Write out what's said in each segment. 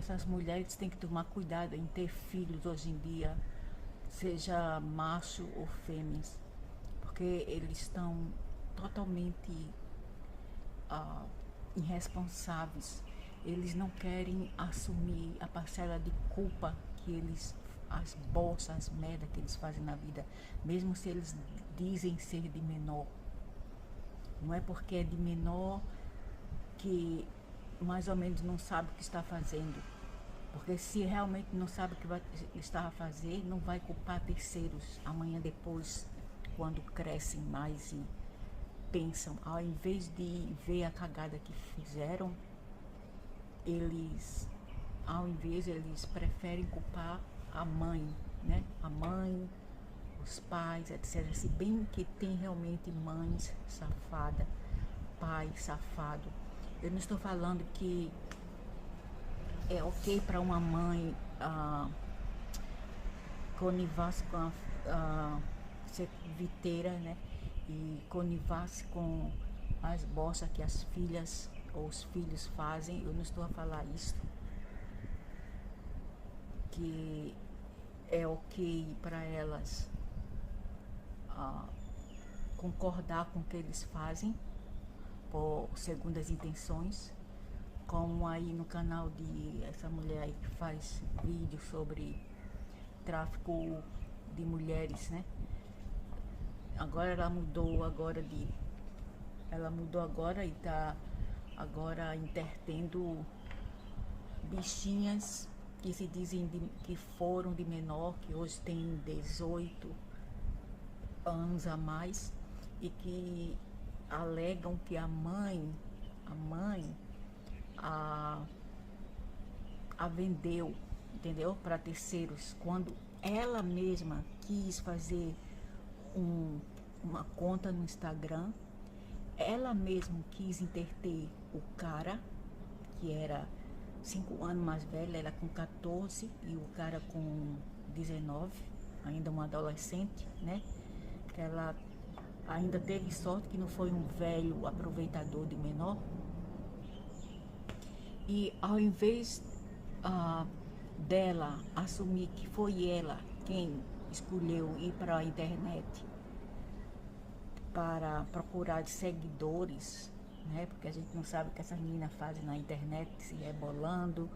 essas mulheres têm que tomar cuidado em ter filhos hoje em dia, seja macho ou fêmeas, porque eles estão totalmente ah, irresponsáveis. Eles não querem assumir a parcela de culpa que eles, as bolsas, as merda que eles fazem na vida, mesmo se eles dizem ser de menor. Não é porque é de menor que mais ou menos não sabe o que está fazendo. Porque se realmente não sabe o que está a fazer, não vai culpar terceiros amanhã depois, quando crescem mais e pensam, ao invés de ver a cagada que fizeram, eles, ao invés, eles preferem culpar a mãe, né? A mãe, os pais, etc. Se bem que tem realmente mães safadas, pai safado. Eu não estou falando que é ok para uma mãe conivar-se com ser viteira, né? E conivar-se com as bolsas que as filhas ou os filhos fazem. Eu não estou a falar isso, que é ok para elas concordar com o que eles fazem por segundas intenções, como aí no canal de essa mulher aí que faz vídeo sobre tráfico de mulheres, né? Agora ela mudou agora e tá agora intertendo bichinhas que se dizem que foram de menor, que hoje tem 18 anos a mais e que alegam que a mãe a, a vendeu, entendeu? Para terceiros, quando ela mesma quis fazer uma conta no Instagram, ela mesma quis interter o cara, que era 5 anos mais velho, ela com 14 e o cara com 19, ainda uma adolescente, né? Que ela ainda teve sorte que não foi um velho aproveitador de menor. E ao invés dela assumir que foi ela quem escolheu ir para a internet para procurar seguidores, né? Porque a gente não sabe o que essas meninas fazem na internet, se rebolando,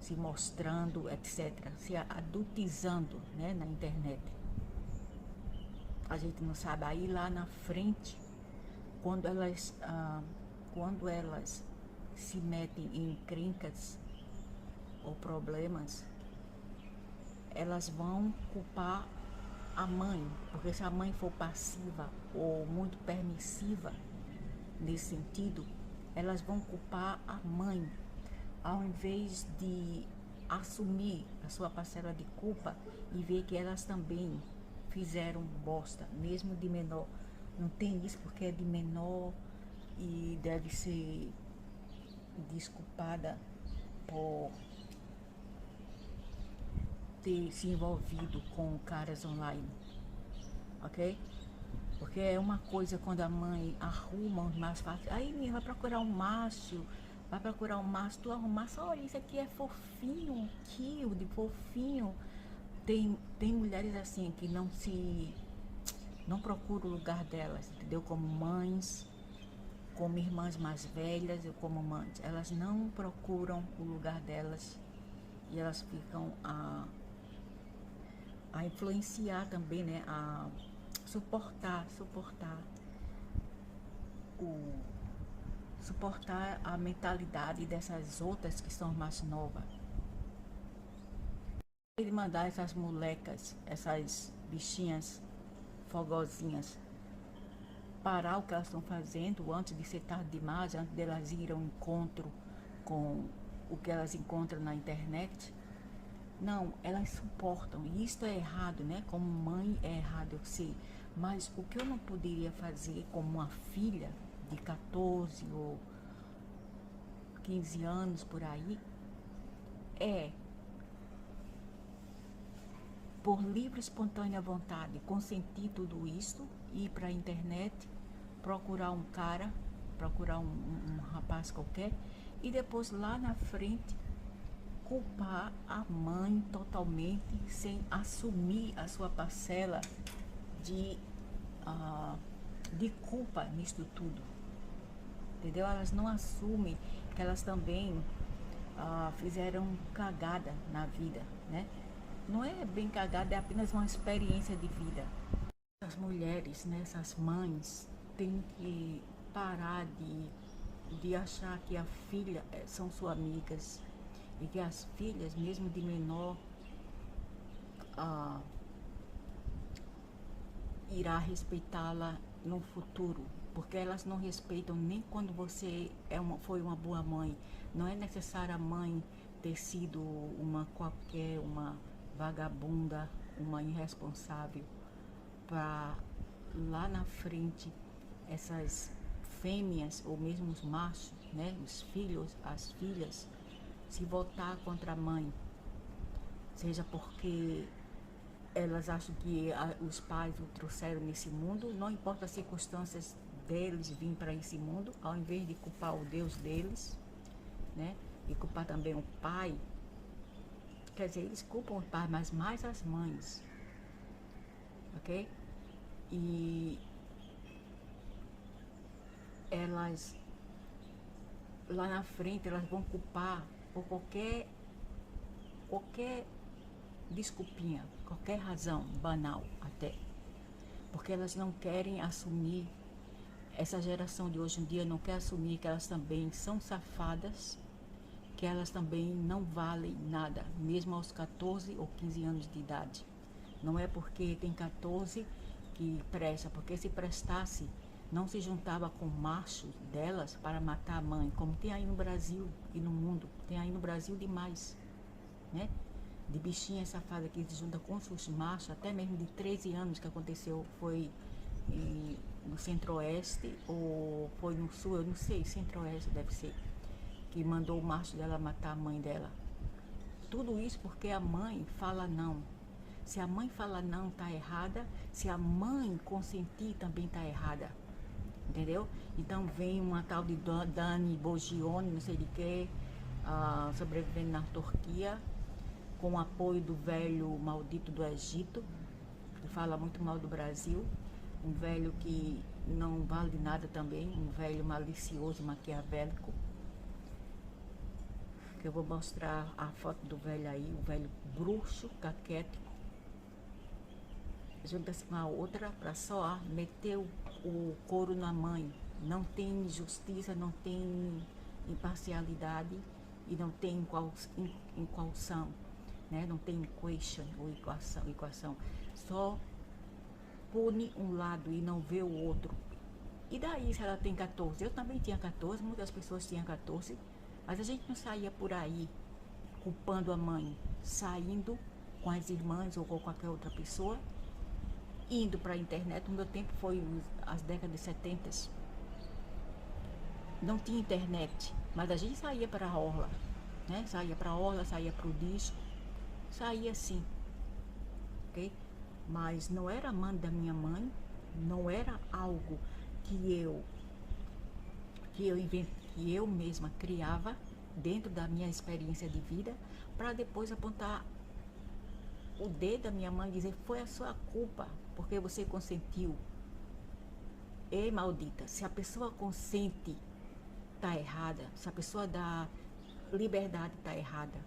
se mostrando, etc. Se adultizando, né, na internet. A gente não sabe. Aí lá na frente, quando elas se metem em encrencas ou problemas, elas vão culpar a mãe, porque se a mãe for passiva ou muito permissiva nesse sentido, elas vão culpar a mãe, ao invés de assumir a sua parcela de culpa e ver que elas também fizeram bosta, mesmo de menor. Não tem isso porque é de menor e deve ser desculpada por ter se envolvido com caras online, ok? Porque é uma coisa quando a mãe arruma um macho fácil, aí minha, vai procurar um macho, tu arrumar, só olha, isso aqui é fofinho, cute, fofinho. Tem mulheres assim que não procuram o lugar delas, entendeu? Como mães, como irmãs mais velhas ou como mães, elas não procuram o lugar delas e elas ficam a influenciar também, né? A suportar o suportar a mentalidade dessas outras que são mais novas. Ele mandar essas molecas, essas bichinhas fogozinhas, parar o que elas estão fazendo antes de ser tarde demais, antes de elas irem ao encontro com o que elas encontram na internet. Não, elas suportam. E isso é errado, né? Como mãe é errado, eu sei. Mas o que eu não poderia fazer como uma filha de 14 ou 15 anos por aí é, por livre e espontânea vontade, consentir tudo isso, ir para a internet, procurar um cara, procurar um rapaz qualquer, e depois lá na frente culpar a mãe totalmente sem assumir a sua parcela de, ah, de culpa nisto tudo, entendeu? Elas não assumem que elas também fizeram cagada na vida, né? Não é bem cagada, é apenas uma experiência de vida. As mulheres, né, essas mães, têm que parar de achar que a filha são suas amigas e que as filhas, mesmo de menor, ah, irá respeitá-la no futuro, porque elas não respeitam nem quando você foi uma boa mãe. Não é necessário a mãe ter sido uma vagabunda, uma irresponsável, para lá na frente essas fêmeas ou mesmo os machos, né, os filhos, as filhas, se voltar contra a mãe, seja porque elas acham que os pais o trouxeram nesse mundo, não importa as circunstâncias deles vir para esse mundo, ao invés de culpar o Deus deles, né, e culpar também o pai, quer dizer, eles culpam o pai, mas mais as mães, ok? E elas, lá na frente, elas vão culpar por qualquer desculpinha, qualquer razão banal até, porque elas não querem assumir, essa geração de hoje em dia não quer assumir que elas também são safadas, que elas também não valem nada, mesmo aos 14 ou 15 anos de idade. Não é porque tem 14 que presta, porque se prestasse, não se juntava com machos delas para matar a mãe, como tem aí no Brasil e no mundo, tem aí no Brasil demais, né? De bichinha safada que se junta com os machos, até mesmo de 13 anos que aconteceu, foi no centro-oeste ou foi no sul, eu não sei, centro-oeste deve ser, que mandou o macho dela matar a mãe dela. Tudo isso porque a mãe fala não. Se a mãe fala não, tá errada. Se a mãe consentir, também tá errada. Entendeu? Então vem uma tal de Dani Bogione, não sei de que, sobrevivendo na Turquia, com o apoio do velho maldito do Egito, que fala muito mal do Brasil, um velho que não vale nada também, um velho malicioso, maquiavélico, que eu vou mostrar a foto do velho aí, o velho bruxo, caquético, junta-se com a outra para só meter o couro na mãe. Não tem justiça, não tem imparcialidade e não tem equação, né? Não tem equation ou equação. Só pune um lado e não vê o outro. E daí se ela tem 14? Eu também tinha 14, muitas pessoas tinham 14, mas a gente não saía por aí culpando a mãe, saindo com as irmãs ou com qualquer outra pessoa, indo para a internet. No meu tempo foi as décadas de 70. Não tinha internet, mas a gente saía para a orla, né? Saía para a orla, saía para o disco, saía assim, ok? Mas não era a mãe da minha mãe, não era algo que eu mesma criava dentro da minha experiência de vida, para depois apontar o dedo da minha mãe e dizer: foi a sua culpa, porque você consentiu. Ei, maldita, se a pessoa consente, tá errada. Se a pessoa dá liberdade, tá errada.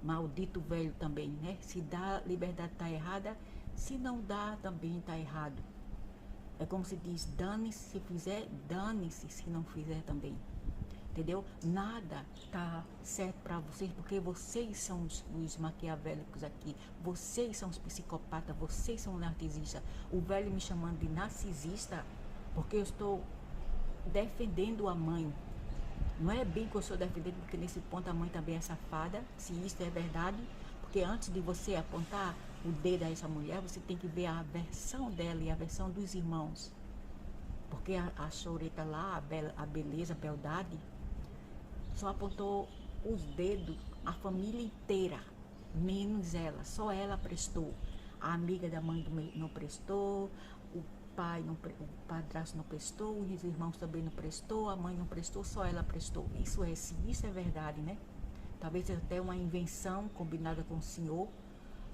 Maldito velho também, né? Se dá liberdade, tá errada. Se não dá, também tá errado. É como se diz: dane-se se fizer, dane-se se não fizer também. Entendeu? Nada tá certo para vocês, porque vocês são os maquiavélicos aqui. Vocês são os psicopatas, vocês são os narcisistas. O velho me chamando de narcisista porque eu estou defendendo a mãe. Não é bem que eu estou defendendo, porque nesse ponto a mãe também é safada, se isso é verdade. Porque antes de você apontar o dedo a essa mulher, você tem que ver a versão dela e a versão dos irmãos. Porque a choreta lá, a beleza, a beldade, só apontou os dedos, a família inteira, menos ela. Só ela prestou. A amiga da mãe não prestou, o padrasto não prestou, os irmãos também não prestou, a mãe não prestou, só ela prestou. Se isso é verdade, né? talvez até uma invenção combinada com o senhor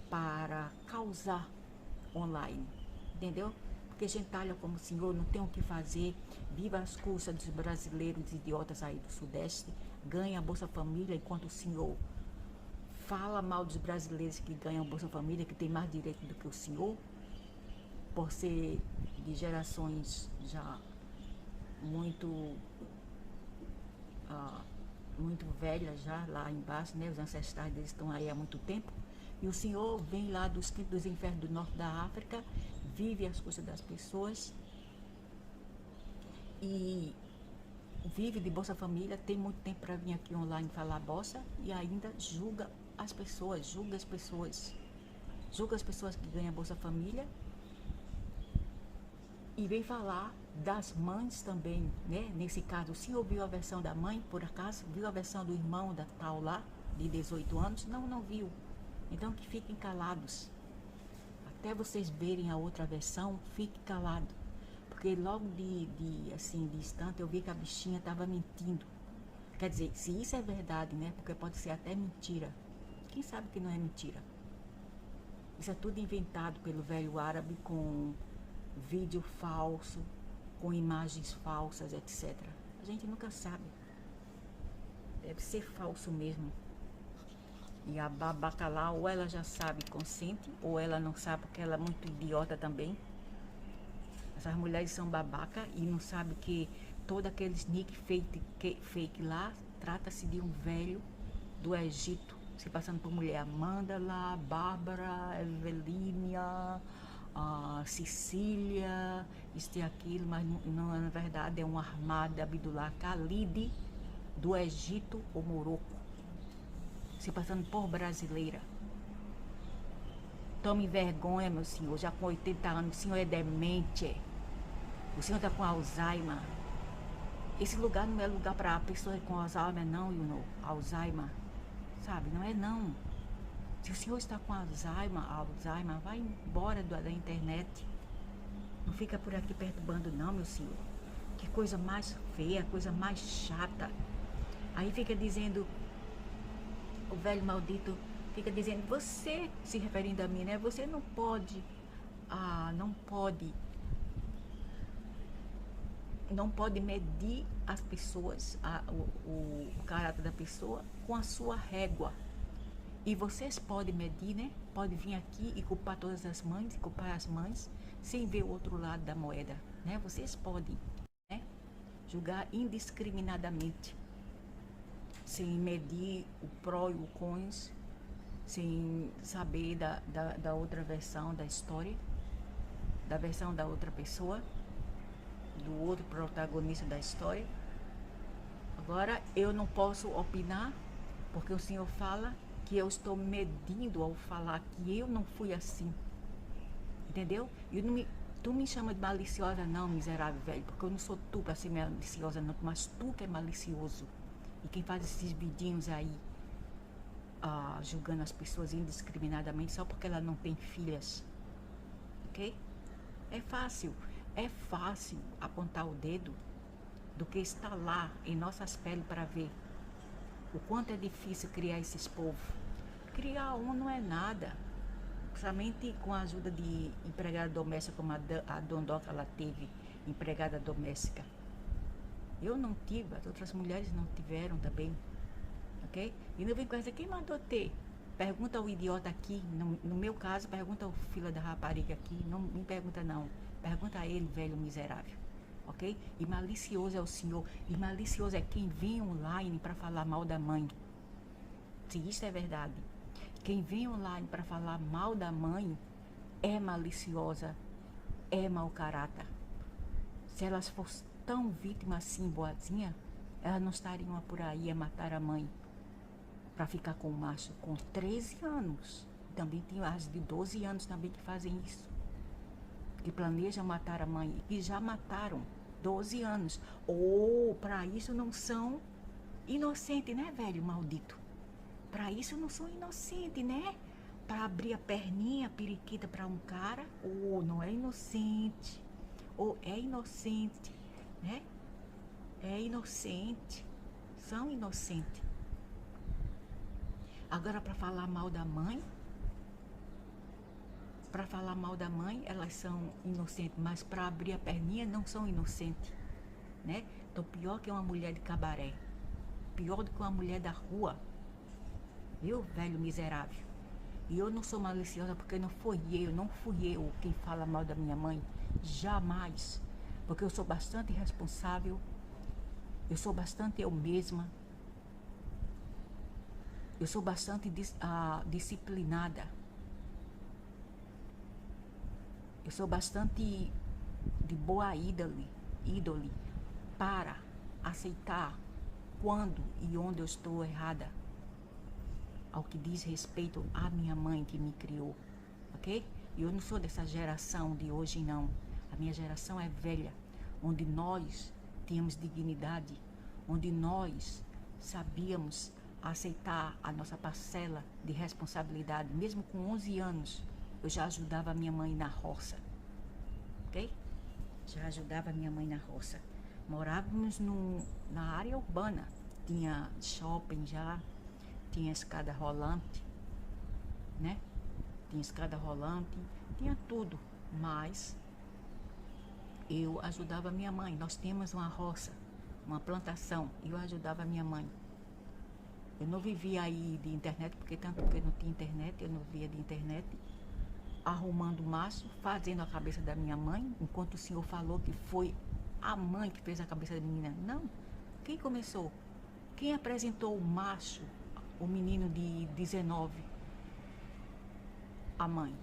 para causar online, entendeu? Porque a gente olha como o senhor, não tem o que fazer, vive às custas dos brasileiros idiotas aí do Sudeste, ganha a Bolsa Família, enquanto o senhor fala mal dos brasileiros que ganham Bolsa Família, que tem mais direito do que o senhor, por ser de gerações já muito muito velhas já lá embaixo, né? Os ancestrais deles estão aí há muito tempo. E o senhor vem lá dos quintos dos infernos do norte da África, vive às custas das pessoas e vive de Bolsa Família, tem muito tempo para vir aqui online falar bosta e ainda julga as pessoas, julga as pessoas que ganham Bolsa Família e vem falar das mães também, né? Nesse caso, o senhor viu a versão da mãe, por acaso? Viu a versão do irmão da tal lá, de 18 anos? Não, não viu. Então que fiquem calados. Até vocês verem a outra versão, fique calado. Porque logo de instante eu vi que a bichinha estava mentindo. Quer dizer, se isso é verdade, né? Porque pode ser até mentira. Quem sabe que não é mentira? Isso é tudo inventado pelo velho árabe com vídeo falso, com imagens falsas, etc. A gente nunca sabe. Deve ser falso mesmo. E a babaca lá, ou ela já sabe, consente, ou ela não sabe porque ela é muito idiota também. Essas mulheres são babaca e não sabem que todo aquele sneak fake lá trata-se de um velho do Egito, se passando por mulher. Amanda lá, Bárbara, Evelínia, Cecília, isso e aquilo, mas não, na verdade é um armado de Abdullah Khalid do Egito ou Morocco, se passando por brasileira. Tome vergonha, meu senhor, já com 80 anos, o senhor é demente, o senhor está com Alzheimer. Esse lugar não é lugar para pessoas com Alzheimer, não, Alzheimer, sabe? Não é não. Se o senhor está com Alzheimer, vai embora da internet. Não fica por aqui perturbando não, meu senhor. Que coisa mais feia, coisa mais chata. Aí fica dizendo, o velho maldito fica dizendo, você, se referindo a mim, né? Você não pode, não pode medir as pessoas, o caráter da pessoa com a sua régua. E vocês podem medir, né? Pode vir aqui e culpar todas as mães, culpar as mães, sem ver o outro lado da moeda, né? Vocês podem, né? Julgar indiscriminadamente, sem medir o pró e o cons, sem saber da outra versão da história, da versão da outra pessoa, do outro protagonista da história. Agora, eu não posso opinar, porque o senhor fala que eu estou medindo ao falar que eu não fui assim, entendeu? Tu me chama de maliciosa não, miserável velho, porque eu não sou tu para ser maliciosa não, mas tu que é malicioso. E quem faz esses vidinhos aí, julgando as pessoas indiscriminadamente só porque ela não tem filhas, ok? É fácil apontar o dedo do que está lá em nossas peles para ver o quanto é difícil criar esses povos. Criar um não é nada, somente com a ajuda de empregada doméstica, como a Dondoca ela teve, empregada doméstica. Eu não tive, as outras mulheres não tiveram também, ok? E não vem com essa, quem mandou ter? Pergunta ao idiota aqui, no meu caso, pergunta ao filho da rapariga aqui, não me pergunta não, pergunta a ele, velho miserável, ok? E malicioso é o senhor, e malicioso é quem vem online para falar mal da mãe, se isso é verdade. Quem vem online para falar mal da mãe é maliciosa, é mau caráter. Se elas fossem tão vítimas assim, boazinha, elas não estariam por aí a matar a mãe para ficar com o macho com 13 anos. Também tem as de 12 anos também que fazem isso, que planejam matar a mãe e que já mataram 12 anos. Ou para isso não são inocentes, né, velho maldito? Para isso não sou inocente, né? Para abrir a perninha, a periquita para um cara, ou não é inocente, ou é inocente, né? É inocente, são inocentes. Agora, para falar mal da mãe, elas são inocentes, mas para abrir a perninha não são inocentes, né? Então, pior que uma mulher de cabaré, pior do que uma mulher da rua, viu, velho miserável? E eu não sou maliciosa porque não fui eu quem fala mal da minha mãe, jamais, porque eu sou bastante responsável, eu sou bastante eu mesma, eu sou bastante disciplinada, eu sou bastante de boa ídole para aceitar quando e onde eu estou errada, ao que diz respeito à minha mãe que me criou, ok? E eu não sou dessa geração de hoje, não. A minha geração é velha, onde nós tínhamos dignidade, onde nós sabíamos aceitar a nossa parcela de responsabilidade. Mesmo com 11 anos, eu já ajudava a minha mãe na roça, ok? Já ajudava a minha mãe na roça. Morávamos na área urbana, tinha shopping já, tinha escada rolante, né? Tinha escada rolante, tinha tudo, mas eu ajudava a minha mãe. Nós tínhamos uma roça, uma plantação, e eu ajudava a minha mãe. Eu não vivia aí de internet, porque não tinha internet, eu não via de internet, arrumando maço, fazendo a cabeça da minha mãe, enquanto o senhor falou que foi a mãe que fez a cabeça da menina. Não, quem começou? Quem apresentou o macho, o menino de 19, a mãe?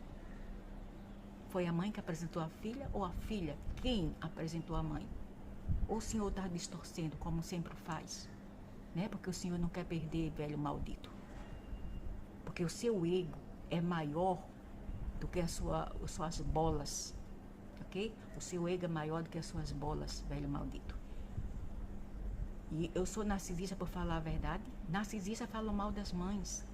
Foi a mãe que apresentou a filha ou a filha? Quem apresentou a mãe? Ou o senhor está distorcendo, como sempre faz, né? Porque o senhor não quer perder, velho maldito. Porque o seu ego é maior do que as suas bolas, ok? O seu ego é maior do que as suas bolas, velho maldito. E eu sou narcisista por falar a verdade. Narcisista fala mal das mães.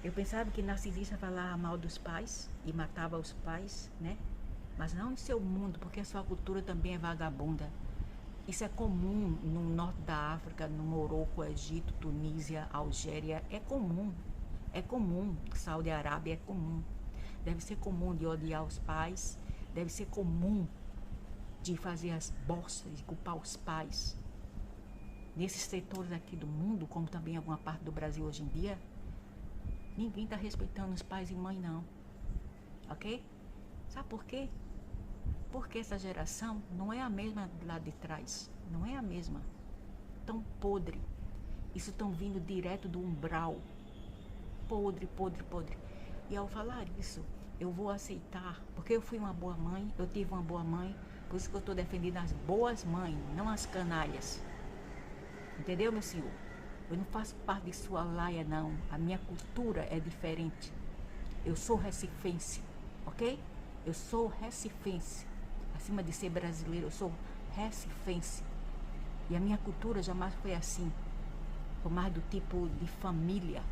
Eu pensava que narcisista falava mal dos pais e matava os pais, né? Mas não em seu mundo, porque a sua cultura também é vagabunda. Isso é comum no norte da África, no Morocco, Egito, Tunísia, Algéria. É comum. É comum. Saudi Arábia é comum. Deve ser comum de odiar os pais. Deve ser comum de fazer as bostas, de culpar os pais. Nesses setores aqui do mundo, como também em alguma parte do Brasil hoje em dia, ninguém está respeitando os pais e mãe, não. Ok? Sabe por quê? Porque essa geração não é a mesma lá de trás. Não é a mesma. Tão podre. Isso estão vindo direto do umbral. Podre, podre, podre. E ao falar isso, eu vou aceitar. Porque eu fui uma boa mãe, eu tive uma boa mãe. Por isso que eu estou defendendo as boas mães, não as canalhas. Entendeu, meu senhor? Eu não faço parte de sua laia, não. A minha cultura é diferente. Eu sou recifense, ok? Eu sou recifense. Acima de ser brasileiro, eu sou recifense. E a minha cultura jamais foi assim. Foi mais do tipo de família.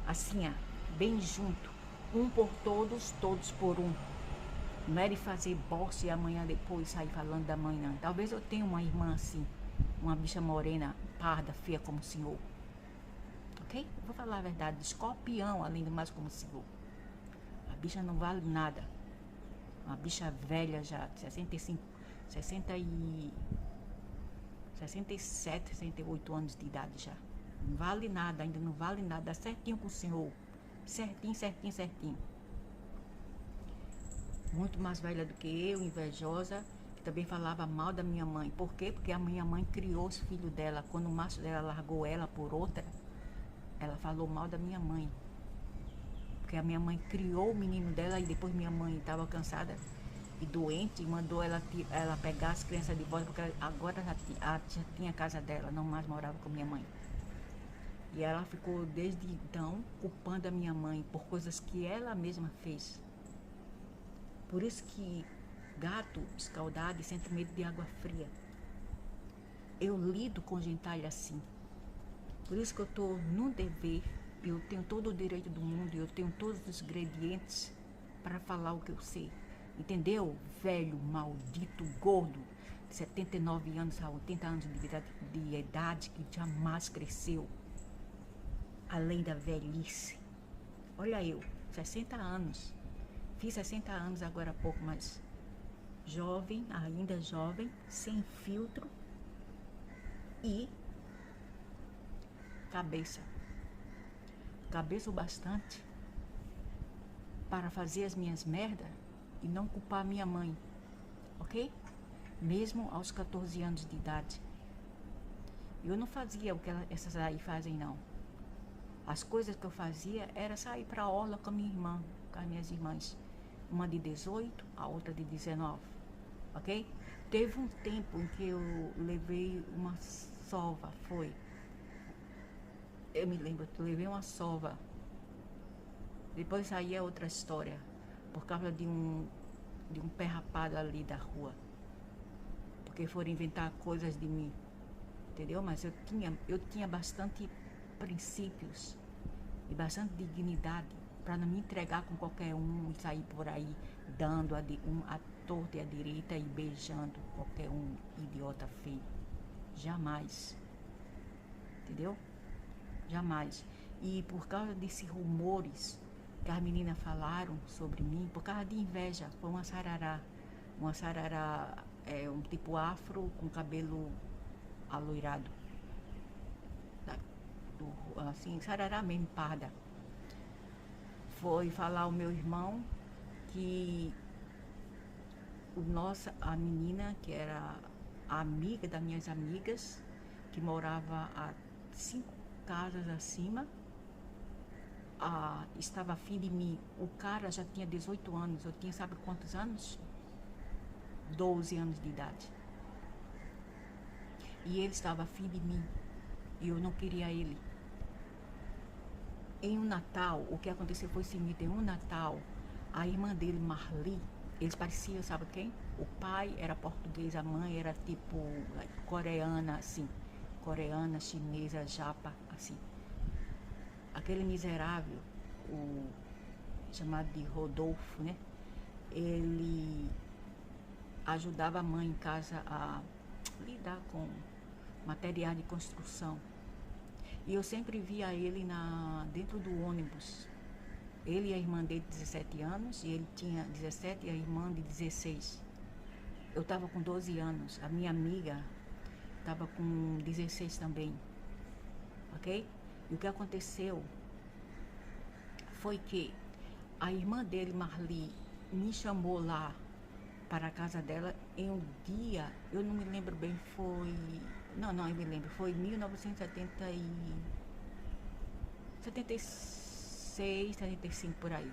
Assim, bem junto. Um por todos, todos por um. Não é de fazer bosta e amanhã depois sair falando da mãe, não. Talvez eu tenha uma irmã assim. Uma bicha morena, parda, feia como o senhor. Ok? Vou falar a verdade. Escorpião, além do mais, como o senhor. A bicha não vale nada. Uma bicha velha já, 67, 68 anos de idade já. Não vale nada, ainda não vale nada. Dá certinho com o senhor. Certinho, certinho, certinho. Muito mais velha do que eu, invejosa, que também falava mal da minha mãe. Por quê? Porque a minha mãe criou os filhos dela. Quando o macho dela largou ela por outra, ela falou mal da minha mãe. Porque a minha mãe criou o menino dela e depois minha mãe estava cansada e doente e mandou ela pegar as crianças de volta, porque agora já tinha a casa dela, não mais morava com minha mãe. E ela ficou desde então culpando a minha mãe por coisas que ela mesma fez. Por isso que gato escaldado sente medo de água fria. Eu lido com gentalha assim. Por isso que eu estou no dever, eu tenho todo o direito do mundo, eu tenho todos os ingredientes para falar o que eu sei. Entendeu? Velho, maldito, gordo, de 79 anos a 80 anos de idade, que jamais cresceu, além da velhice. Olha eu, 60 anos, fiz 60 anos agora há pouco, mas jovem, ainda jovem, sem filtro e cabeça o bastante para fazer as minhas merdas e não culpar minha mãe, ok? Mesmo aos 14 anos de idade. Eu não fazia o que essas aí fazem, não. As coisas que eu fazia era sair para a orla com a minha irmã, com as minhas irmãs. Uma de 18, a outra de 19, ok? Teve um tempo em que eu levei uma sova, eu me lembro, eu levei uma sova. Depois aí é outra história, por causa de um pé rapado ali da rua. Porque foram inventar coisas de mim, entendeu? Mas eu tinha bastante princípios e bastante dignidade para não me entregar com qualquer um e sair por aí dando a torta e a direita e beijando qualquer um idiota feio. Jamais. Entendeu? Jamais. E por causa desses rumores que as meninas falaram sobre mim, por causa de inveja, foi uma sarará. Uma sarará, um tipo afro com cabelo aloirado. Assim, sarará mesmo, parda. Foi falar ao meu irmão que a menina, que era a amiga das minhas amigas, que morava a 5 casas acima, estava afim de mim. O cara já tinha 18 anos, eu tinha sabe quantos anos? 12 anos de idade. E ele estava afim de mim e eu não queria ele. Em um Natal, o que aconteceu foi o seguinte: em um Natal, a irmã dele, Marli, eles pareciam, sabe quem? O pai era português, a mãe era tipo coreana, assim, coreana, chinesa, japa, assim. Aquele miserável, o chamado de Rodolfo, né? Ele ajudava a mãe em casa a lidar com materiais de construção. E eu sempre via ele dentro do ônibus. Ele e a irmã dele de 17 anos, e ele tinha 17 e a irmã de 16. Eu estava com 12 anos, a minha amiga estava com 16 também, ok? E o que aconteceu foi que a irmã dele, Marli, me chamou lá para a casa dela em um dia, eu não me lembro bem, eu me lembro, foi 1976, 75 por aí.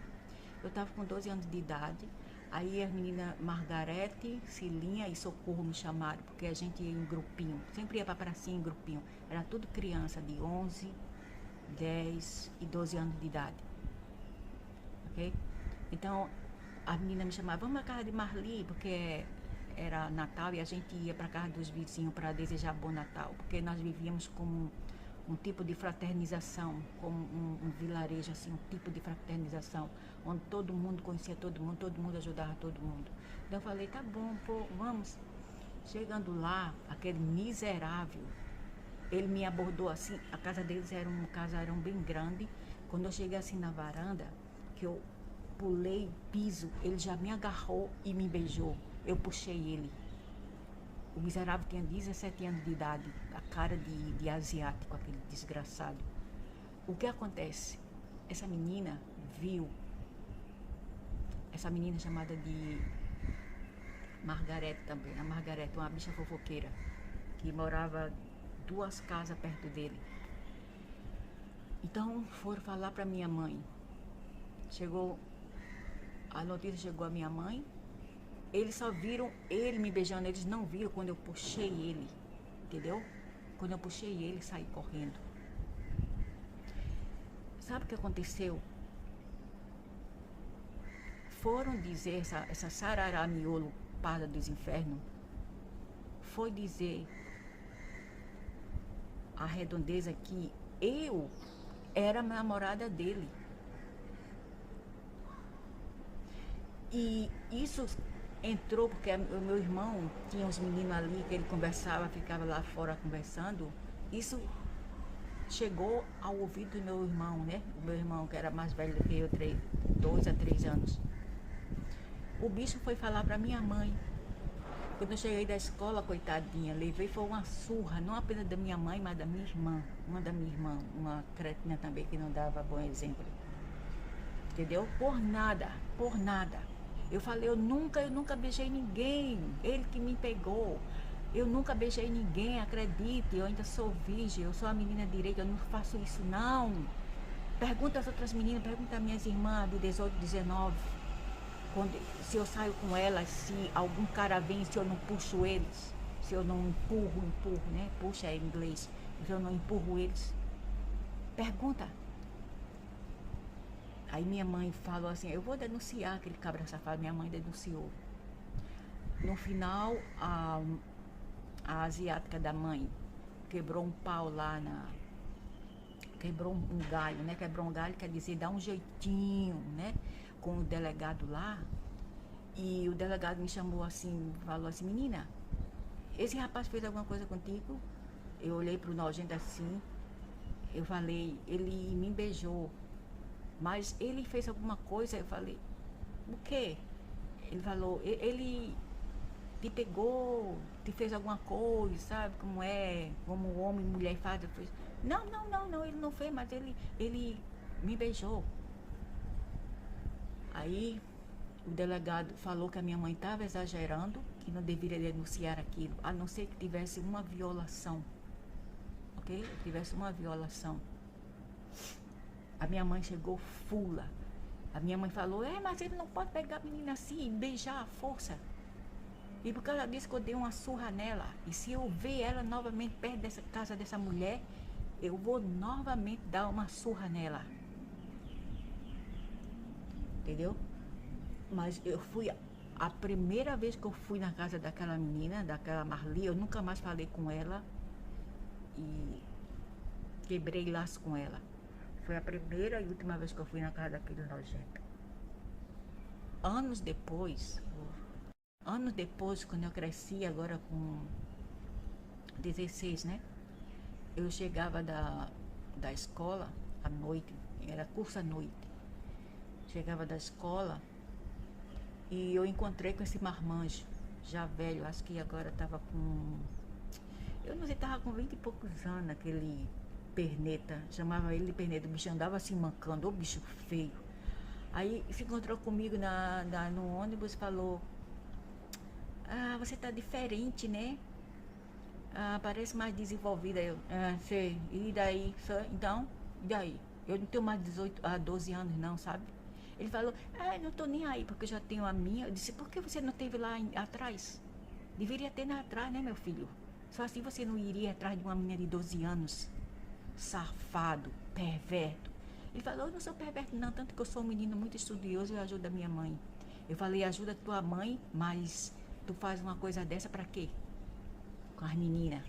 Eu estava com 12 anos de idade, aí as meninas Margarete, Cilinha e Socorro me chamaram, porque a gente ia em grupinho, sempre ia para a pracinha em grupinho, era tudo criança de 11, 10 e 12 anos de idade, ok? Então, a menina me chamava, vamos à casa de Marli, porque era Natal e a gente ia para a casa dos vizinhos para desejar bom Natal, porque nós vivíamos como um tipo de fraternização, como um vilarejo, assim, um tipo de fraternização, onde todo mundo conhecia todo mundo ajudava todo mundo. Então eu falei, tá bom, pô, vamos. Chegando lá, aquele miserável, ele me abordou assim, a casa deles era um casarão bem grande. Quando eu cheguei assim na varanda, que eu pulei o piso, ele já me agarrou e me beijou. Eu puxei ele. O miserável tinha 17 anos de idade, a cara de asiático, aquele desgraçado. O que acontece? Essa menina viu, essa menina chamada de Margarete também, a Margarete, uma bicha fofoqueira, que morava 2 casas perto dele. Então foram falar para minha mãe. A notícia chegou à minha mãe. Eles só viram ele me beijando, eles não viram quando eu puxei ele, entendeu? Quando eu puxei ele, saí correndo. Sabe o que aconteceu? Foram dizer, essa sarará miolo parda dos infernos, foi dizer a redondeza que eu era a namorada dele. E isso entrou, porque o meu irmão tinha uns meninos ali que ele conversava, ficava lá fora conversando. Isso chegou ao ouvido do meu irmão, né? O meu irmão, que era mais velho do que eu, 2 a 3 anos. O bicho foi falar pra minha mãe. Quando eu cheguei da escola, coitadinha, levei foi uma surra, não apenas da minha mãe, mas da minha irmã. Uma da minha irmã, uma cretina também que não dava bom exemplo. Entendeu? Por nada, por nada. Eu falei, eu nunca beijei ninguém. Ele que me pegou. Eu nunca beijei ninguém, acredite, eu ainda sou virgem, eu sou a menina direita, eu não faço isso não. Pergunta às outras meninas, pergunta às minhas irmãs de 18, 19. Se eu saio com elas, se algum cara vem, se eu não puxo eles, se eu não empurro, né? Puxa é em inglês, se eu não empurro eles. Pergunta. Aí minha mãe falou assim, eu vou denunciar aquele cabra safado, minha mãe denunciou. No final, a asiática da mãe quebrou um pau lá quebrou um galho, né? Quebrou um galho, quer dizer, dá um jeitinho, né? Com o delegado lá. E o delegado me chamou assim, falou assim, menina, esse rapaz fez alguma coisa contigo? Eu olhei pro nojento assim, eu falei, ele me beijou, mas ele fez alguma coisa? Eu falei, o quê? Ele falou, ele te pegou, te fez alguma coisa, sabe? Como é, como homem e mulher faz. Eu falei, não, ele não fez, mas ele me beijou. Aí o delegado falou que a minha mãe estava exagerando, que não deveria denunciar aquilo, a não ser que tivesse uma violação, ok? Tivesse uma violação. A minha mãe chegou fula. A minha mãe falou, mas ele não pode pegar a menina assim e beijar à força. E por causa disso que eu dei uma surra nela. E se eu ver ela novamente perto dessa casa dessa mulher, eu vou novamente dar uma surra nela. Entendeu? Mas eu fui, a primeira vez que eu fui na casa daquela menina, daquela Marli, eu nunca mais falei com ela e quebrei laço com ela. Foi a primeira e última vez que eu fui na casa daquele nojento. Anos depois, quando eu cresci, agora com 16, né? Eu chegava da escola à noite, era curso à noite. Chegava da escola e eu encontrei com esse marmanjo, já velho, acho que agora estava com. Eu não sei, estava com 20 e poucos anos, aquele perneta, chamava ele de perneta, o bicho andava assim mancando, ô bicho feio. Aí se encontrou comigo no ônibus e falou, você tá diferente, né? Parece mais desenvolvida. Eu, sei, e daí? Então, e daí? Eu não tenho mais 12 anos não, sabe? Ele falou, não tô nem aí, porque eu já tenho a minha. Eu disse, por que você não teve lá atrás? Deveria ter lá atrás, né, meu filho? Só assim você não iria atrás de uma menina de 12 anos. Safado, perverso. Ele falou, eu não sou perverso não, tanto que eu sou um menino muito estudioso e eu ajudo a minha mãe. Eu falei, ajuda a tua mãe, mas tu faz uma coisa dessa pra quê? Com as meninas.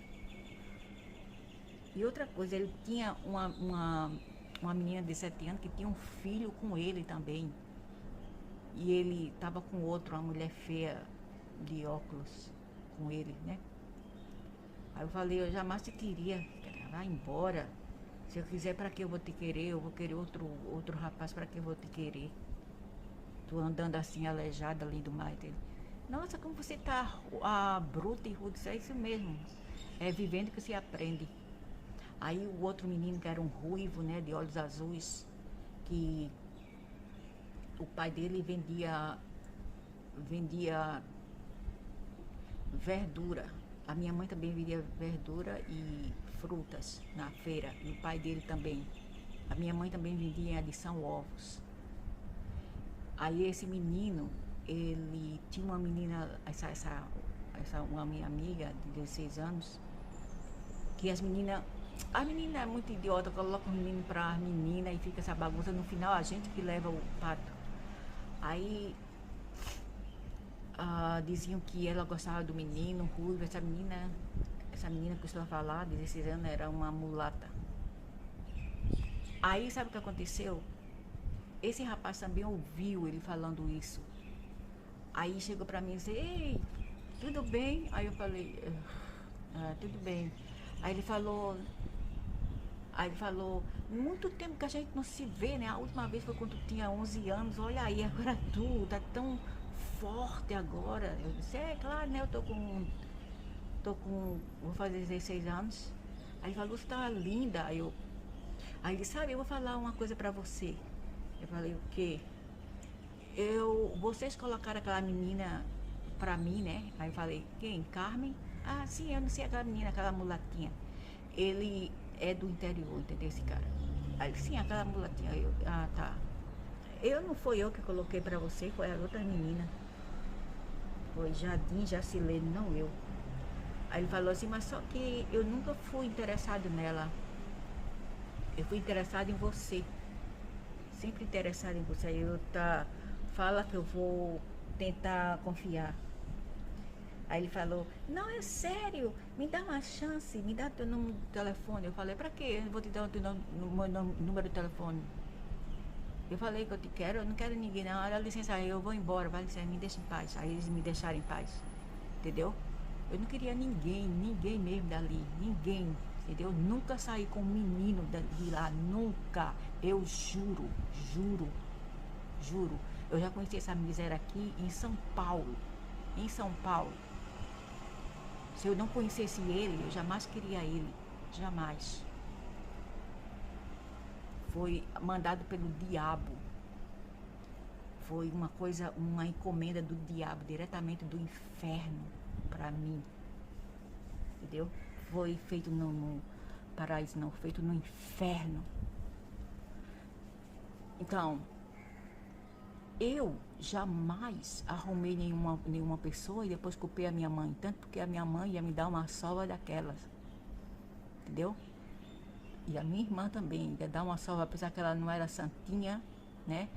E outra coisa, ele tinha uma menina de 7 anos que tinha um filho com ele também. E ele tava com outro, uma mulher feia de óculos com ele, né? Aí eu falei, eu jamais te queria, vai embora. Se eu quiser, pra que eu vou te querer? Eu vou querer outro rapaz, pra que eu vou te querer? Tu andando assim, aleijada ali do mar dele. Nossa, como você tá bruta e rude, é isso mesmo. É vivendo que se aprende. Aí o outro menino, que era um ruivo, né, de olhos azuis, que o pai dele vendia verdura. A minha mãe também vendia verdura e frutas na feira, e o pai dele também. A minha mãe também vendia em adição ovos. Aí esse menino, ele tinha uma menina, uma minha amiga de 16 anos, que a menina é muito idiota, coloca o menino pra menina e fica essa bagunça, no final a gente que leva o pato. Aí diziam que ela gostava do menino, ruivo, essa menina que eu estou a falar, de 16 anos, era uma mulata. Aí sabe o que aconteceu? Esse rapaz também ouviu ele falando isso. Aí chegou pra mim e disse, ei, tudo bem? Aí eu falei, tudo bem. Aí ele falou, muito tempo que a gente não se vê, né? A última vez foi quando tu tinha 11 anos, olha aí, agora tu tá tão forte agora. Eu disse, claro, né? Eu vou fazer 16 anos. Aí ele falou, você tá linda. Aí ele, sabe, eu vou falar uma coisa pra você. Eu falei, o quê? Vocês colocaram aquela menina pra mim, né? Aí eu falei, quem? Carmen? Ah, sim, eu não sei aquela menina, aquela mulatinha. Ele é do interior, entendeu esse cara? Aí, sim, aquela mulatinha. Tá. Não foi eu que coloquei pra você, foi a outra menina. Foi Jardim Jacilene, não eu. Aí ele falou assim, mas só que eu nunca fui interessado nela. Eu fui interessado em você. Sempre interessado em você. Aí fala que eu vou tentar confiar. Aí ele falou, não, é sério, me dá uma chance, me dá teu número de telefone. Eu falei, pra quê? Eu vou te dar o teu número de telefone. Eu falei que eu te quero, eu não quero ninguém não. Olha, licença aí, eu vou embora, vai licença, me deixa em paz. Aí eles me deixaram em paz, entendeu? Eu não queria ninguém mesmo dali, ninguém, entendeu? Nunca saí com um menino de lá, nunca. Eu juro. Eu já conheci essa miséria aqui em São Paulo. Se eu não conhecesse ele, eu jamais queria ele. Jamais. Foi mandado pelo diabo. Foi uma encomenda do diabo, diretamente do inferno para mim. Entendeu? Foi feito no paraíso, não, feito no inferno. Então, eu jamais arrumei nenhuma pessoa e depois culpei a minha mãe. Tanto porque a minha mãe ia me dar uma sova daquelas. Entendeu? E a minha irmã também ia dar uma sova, apesar que ela não era santinha, né?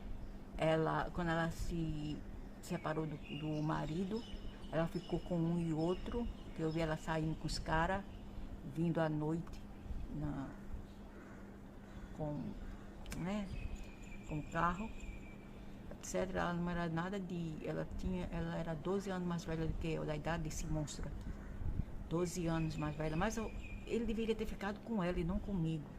Quando ela se separou do marido, ela ficou com um e outro, que eu vi ela saindo com os caras, vindo à noite com carro, etc. Ela não era nada ela era 12 anos mais velha do que eu, da idade desse monstro aqui. 12 anos mais velha, mas ele deveria ter ficado com ela e não comigo,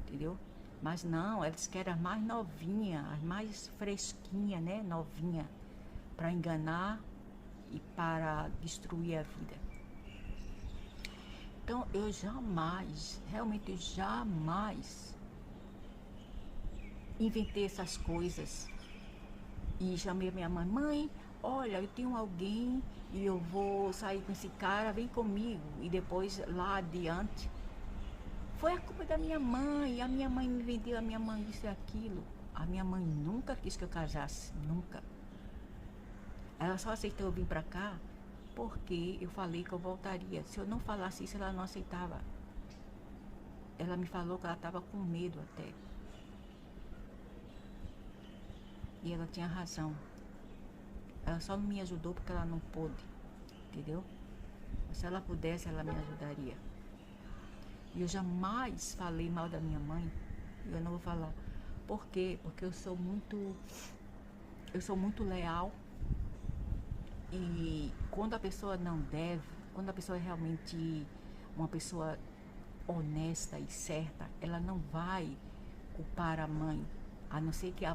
entendeu? Mas não, ela disse que era mais novinha, mais fresquinha, né? Novinha, para enganar e para destruir a vida. Então eu realmente jamais inventei essas coisas e chamei a minha mãe, olha, eu tenho alguém e eu vou sair com esse cara, vem comigo. E depois lá adiante foi a culpa da minha mãe, a minha mãe me vendeu, a minha mãe disse aquilo. A minha mãe nunca quis que eu casasse, nunca. Ela só aceitou eu vir pra cá porque eu falei que eu voltaria. Se eu não falasse isso, ela não aceitava. Ela me falou que ela estava com medo até. E ela tinha razão. Ela só não me ajudou porque ela não pôde, entendeu? Mas se ela pudesse, ela me ajudaria. E eu jamais falei mal da minha mãe. E eu não vou falar. Por quê? Porque eu sou muito leal. E quando a pessoa não deve, quando a pessoa é realmente uma pessoa honesta e certa, ela não vai culpar a mãe. A não ser que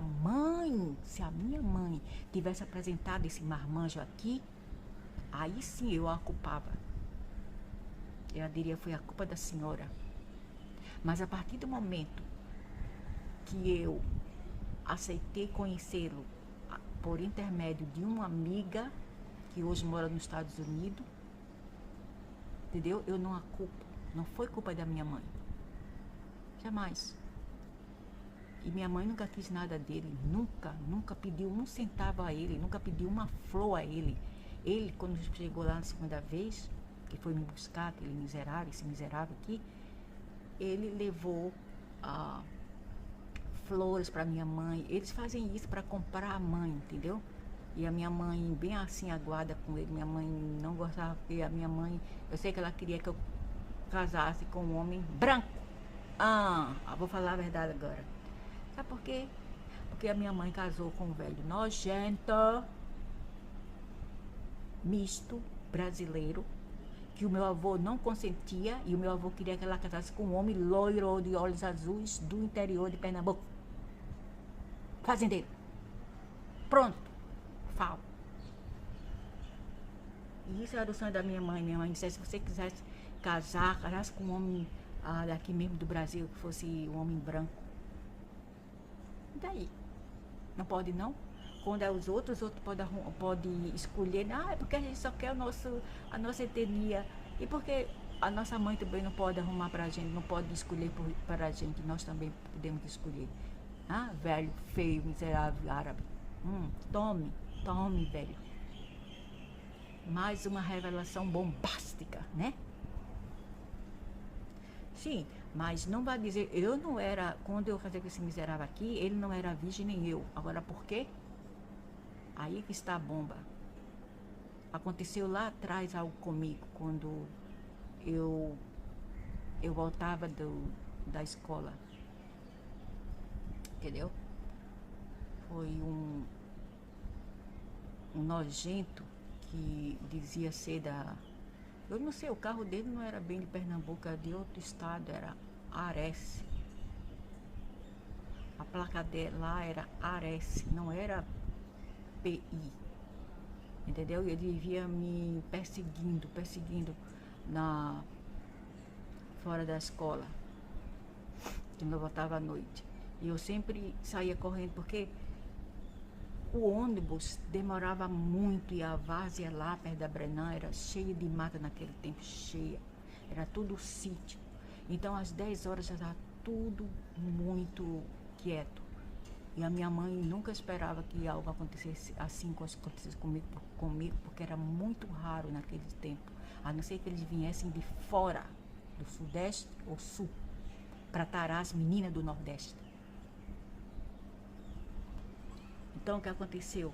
se a minha mãe tivesse apresentado esse marmanjo aqui, aí sim eu a culpava. Eu diria, foi a culpa da senhora. Mas a partir do momento que eu aceitei conhecê-lo por intermédio de uma amiga que hoje mora nos Estados Unidos, entendeu? Eu não a culpo. Não foi culpa da minha mãe. Jamais. E minha mãe nunca quis nada dele, nunca pediu um centavo a ele, nunca pediu uma flor a ele. Ele, quando chegou lá na segunda vez, que foi me buscar, esse miserável aqui, ele levou flores para minha mãe. Eles fazem isso para comprar a mãe, entendeu? E a minha mãe, bem assim, aguada com ele. Minha mãe não gostava, porque a minha mãe, eu sei que ela queria que eu casasse com um homem branco. Vou falar a verdade agora. Sabe por quê? Porque a minha mãe casou com um velho nojento, misto brasileiro, que o meu avô não consentia, e o meu avô queria que ela casasse com um homem loiro de olhos azuis do interior de Pernambuco. Fazendeiro. Pronto. Falo. E isso era o sonho da minha mãe. Minha mãe disse: se você quisesse casasse com um homem daqui mesmo do Brasil, que fosse um homem branco. E daí? Não pode não? Quando é os outros podem escolher. É porque a gente só quer a nossa etnia. E porque a nossa mãe também não pode arrumar pra gente, não pode escolher para a gente. Nós também podemos escolher. Velho, feio, miserável, árabe. Tome, velho. Mais uma revelação bombástica, né? Sim, mas não vai dizer, eu não era, quando eu casei com esse miserável aqui, ele não era virgem nem eu. Agora por quê? Aí que está a bomba. Aconteceu lá atrás algo comigo, quando eu voltava da escola. Entendeu? Foi um nojento que dizia ser eu não sei, o carro dele não era bem de Pernambuco, era de outro estado, era Ares. A placa dele lá era Ares, não era PI. Entendeu? E ele vivia me perseguindo fora da escola, quando eu voltava à noite. E eu sempre saía correndo, porque o ônibus demorava muito e a várzea lá perto da Brenan era cheia de mata naquele tempo, cheia. Era tudo sítio. Então às 10 horas já estava tudo muito quieto. E a minha mãe nunca esperava que algo acontecesse assim como acontecesse comigo, porque era muito raro naquele tempo. A não ser que eles viessem de fora, do Sudeste ou Sul, para tarar as meninas do Nordeste. Então, o que aconteceu?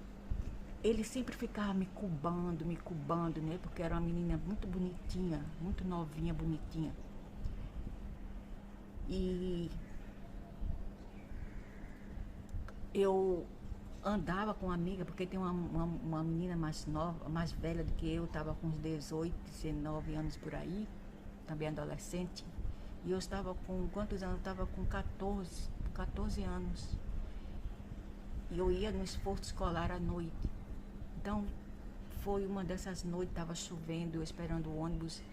Ele sempre ficava me cubando, né? Porque era uma menina muito bonitinha, muito novinha, bonitinha. E eu andava com uma amiga, porque tem uma menina mais nova, mais velha do que eu, estava com uns 18, 19 anos por aí, também adolescente. E eu estava com, quantos anos? Eu estava com 14 anos. E eu ia no esforço escolar à noite. Então, foi uma dessas noites, estava chovendo, eu esperando o ônibus.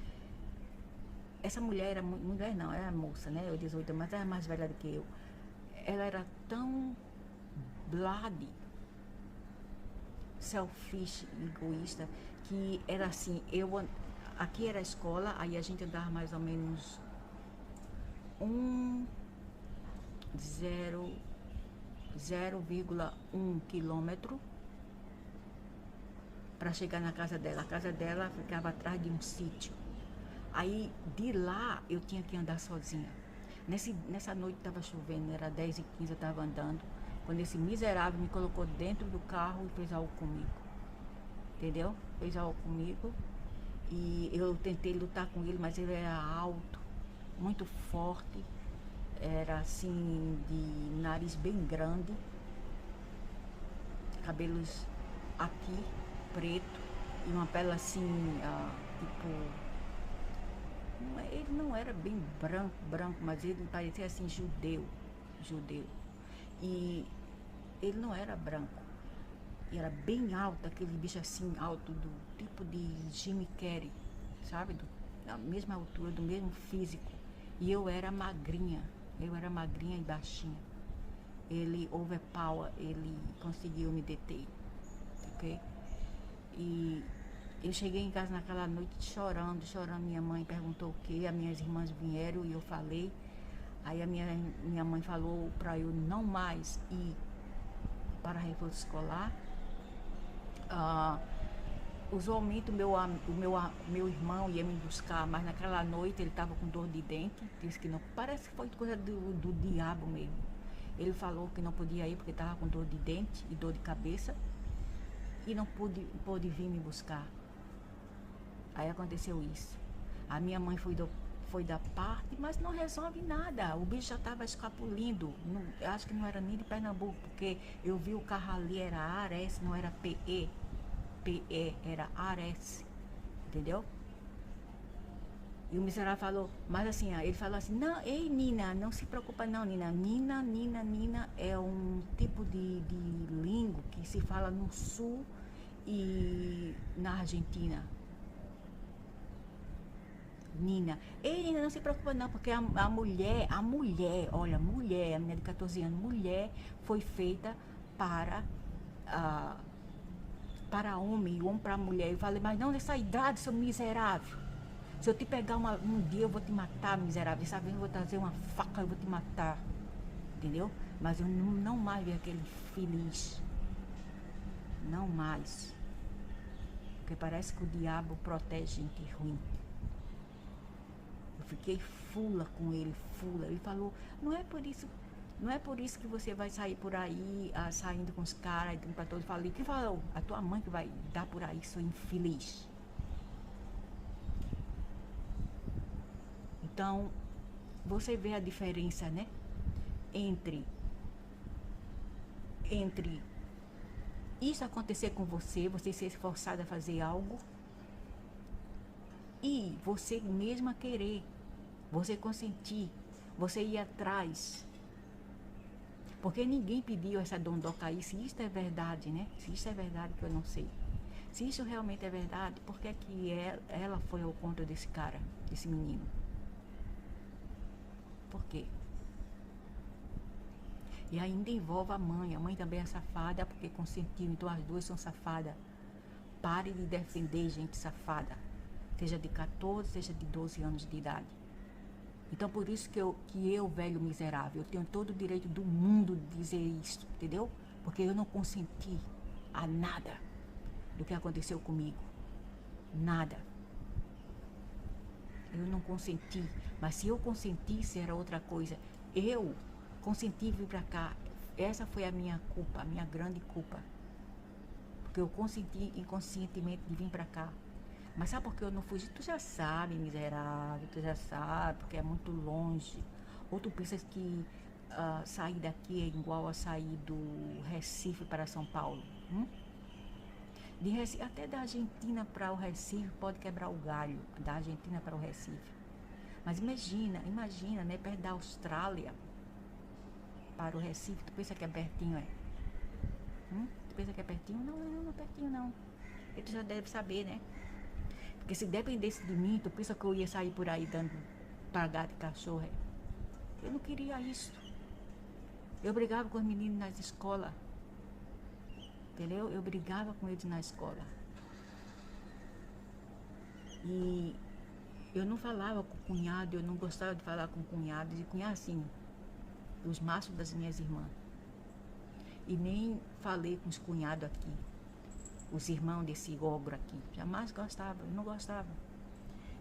Essa mulher era, mulher não, era moça, né? Eu 18, mas era mais velha do que eu. Ela era tão bloody, selfish, egoísta, que era assim, aqui era a escola, aí a gente andava mais ou menos 0,1 quilômetro para chegar na casa dela. A casa dela ficava atrás de um sítio. Aí de lá eu tinha que andar sozinha. Nessa noite estava chovendo, era 10h15, eu estava andando, quando esse miserável me colocou dentro do carro e fez algo comigo. Entendeu? Fez algo comigo. E eu tentei lutar com ele, mas ele era alto, muito forte. Era assim, de nariz bem grande, cabelos aqui, preto, e uma pele assim, tipo... Ele não era bem branco, mas ele parecia assim, judeu. E ele não era branco. E era bem alto, aquele bicho assim, alto, do tipo de Jimmy Carrey, sabe? Da mesma altura, do mesmo físico. E eu era magrinha e baixinha. Ele overpower, ele conseguiu me deter, ok? E eu cheguei em casa naquela noite chorando. Minha mãe perguntou o quê, as minhas irmãs vieram e eu falei. Aí a minha mãe falou para eu não mais ir para reforço escolar. Usualmente o meu irmão ia me buscar, mas naquela noite ele estava com dor de dente, disse que não, parece que foi coisa do diabo mesmo. Ele falou que não podia ir porque estava com dor de dente e dor de cabeça e não pôde vir me buscar. Aí aconteceu isso. A minha mãe foi da parte, mas não resolve nada. O bicho já estava escapulindo. Eu acho que não era nem de Pernambuco, porque eu vi o carro ali, era Ares, não era PE. P-E, era Ares, entendeu? E o miserável falou, mas assim, ele falou assim, não, ei Nina, não se preocupa não, Nina. Nina é um tipo de língua que se fala no sul e na Argentina. Nina, ei Nina, não se preocupa não, porque olha, mulher, a menina de 14 anos, mulher foi feita para, ah, para homem e homem para mulher. Eu falei, mas não nessa idade, seu miserável. Se eu te pegar um dia, eu vou te matar, miserável. Dessa vez eu vou trazer uma faca, eu vou te matar. Entendeu? Mas eu não mais vi aquele feliz. Não mais. Porque parece que o diabo protege gente ruim. Eu fiquei fula com ele, fula. Ele falou, não é por isso que você vai sair por aí, saindo com os caras, indo pra todos. Eu falei, quem falou? A tua mãe que vai dar por aí, sou infeliz. Então, você vê a diferença, né? Entre isso acontecer com você, você ser forçado a fazer algo, e você mesma querer, você consentir, você ir atrás. Porque ninguém pediu essa dondoca aí, se isso é verdade, né? Se isso é verdade, que eu não sei. Se isso realmente é verdade, por que é que ela foi ao contra desse cara, desse menino? Por quê? E ainda envolve a mãe também é safada porque consentiu, então as duas são safadas. Pare de defender gente safada, seja de 14, seja de 12 anos de idade. Então por isso que eu, velho miserável, eu tenho todo o direito do mundo de dizer isso, entendeu? Porque eu não consenti a nada do que aconteceu comigo. Nada. Eu não consenti, mas se eu consentisse era outra coisa. Eu consenti vir pra cá. Essa foi a minha culpa, a minha grande culpa. Porque eu consenti inconscientemente de vir pra cá. Mas sabe por que eu não fugi? Tu já sabe, miserável, tu já sabe, porque é muito longe. Ou tu pensas que sair daqui é igual a sair do Recife para São Paulo? De Recife, até da Argentina para o Recife pode quebrar o galho, da Argentina para o Recife. Mas imagina, né, perto da Austrália para o Recife, tu pensa que é pertinho, é? Tu pensa que é pertinho? Não é pertinho não. E tu já deve saber, né? Porque se dependesse de mim, tu pensa que eu ia sair por aí dando pra gato e cachorro, é? Eu não queria isso. Eu brigava com os meninos nas escolas. Entendeu? Eu brigava com eles na escola. E eu não falava com o cunhado, eu não gostava de falar com cunhados. E cunhado, assim, os machos das minhas irmãs. E nem falei com os cunhados aqui. Os irmãos desse ogro aqui. Jamais gostava, eu não gostava.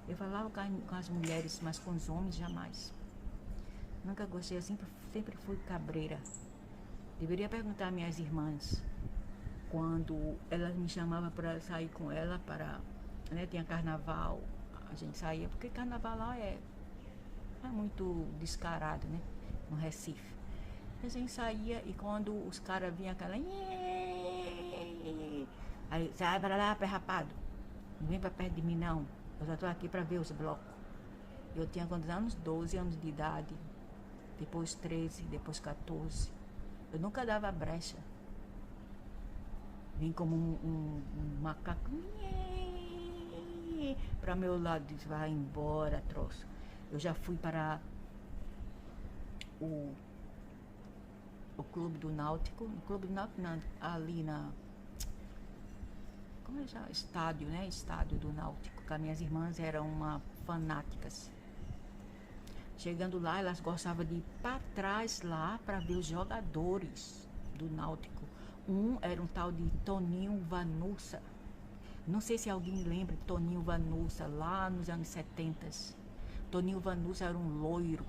Eu falava com as mulheres, mas com os homens jamais. Nunca gostei, eu sempre fui cabreira. Deveria perguntar às minhas irmãs. Quando elas me chamavam para sair com ela, né, tinha carnaval, a gente saía, porque carnaval lá é muito descarado, né, no Recife. A gente saía e quando os caras vinham aquela... Aí, sai para lá, pé rapado, não vem para perto de mim não, eu já estou aqui para ver os blocos. Eu tinha quantos anos? 12 anos de idade, depois 13, depois 14. Eu nunca dava brecha. Vim como um macaco para meu lado, disse, vai embora, troço. Eu já fui para o Clube do Náutico, não, ali na... Como é já? Estádio, né? Estádio do Náutico, que as minhas irmãs eram fanáticas. Chegando lá, elas gostavam de ir para trás lá para ver os jogadores do Náutico. Era um tal de Toninho Vanussa. Não sei se alguém lembra de Toninho Vanussa, lá nos anos 70. Toninho Vanussa era um loiro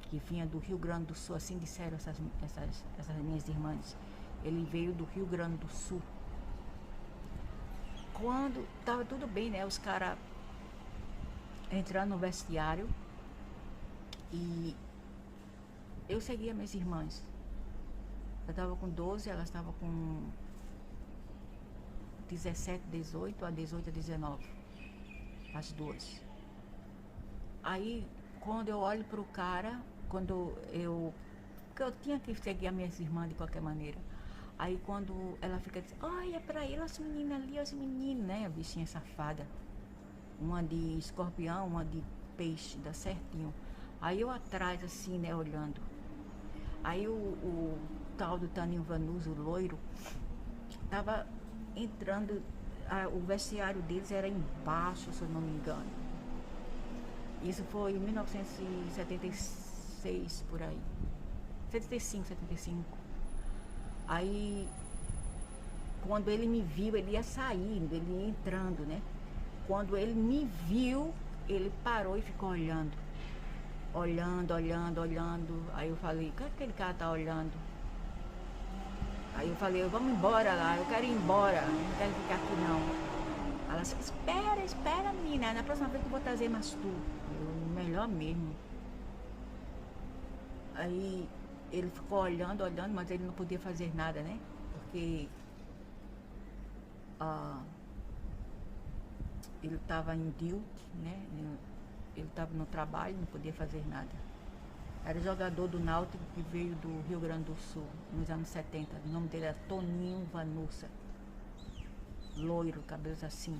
que vinha do Rio Grande do Sul, assim disseram essas minhas irmãs. Ele veio do Rio Grande do Sul. Quando tava tudo bem, né? Os caras entrando no vestiário e eu seguia minhas irmãs. Eu estava com 12, elas estavam com 17, 18, a 18 a 19. As duas. Aí, quando eu olho pro cara, porque eu tinha que seguir as minhas irmãs de qualquer maneira. Aí quando ela fica dizendo, olha pra ele, as meninas ali, as meninas, né? A bichinha safada. Uma de escorpião, uma de peixe, dá certinho. Aí eu atrás, assim, né, olhando. Aí o tal do Taninho Vanuso, o loiro, tava entrando, o vestiário deles era embaixo, se eu não me engano. Isso foi em 1976, por aí. 75, 75. Aí, quando ele me viu, ele ia saindo, ele ia entrando, né? Quando ele me viu, ele parou e ficou olhando. Olhando, olhando, olhando. Aí eu falei, o que aquele cara tá olhando? Aí eu falei, vamos embora lá, eu quero ir embora, não quero ficar aqui não. Ela disse, espera, espera, menina, na próxima vez eu vou trazer mais tu. Eu, melhor mesmo. Aí ele ficou olhando, olhando, mas ele não podia fazer nada, né? Porque ele estava em duty, né? Ele estava no trabalho, não podia fazer nada. Era jogador do Náutico que veio do Rio Grande do Sul, nos anos 70. O nome dele era Toninho Vanusa. Loiro, cabelos assim.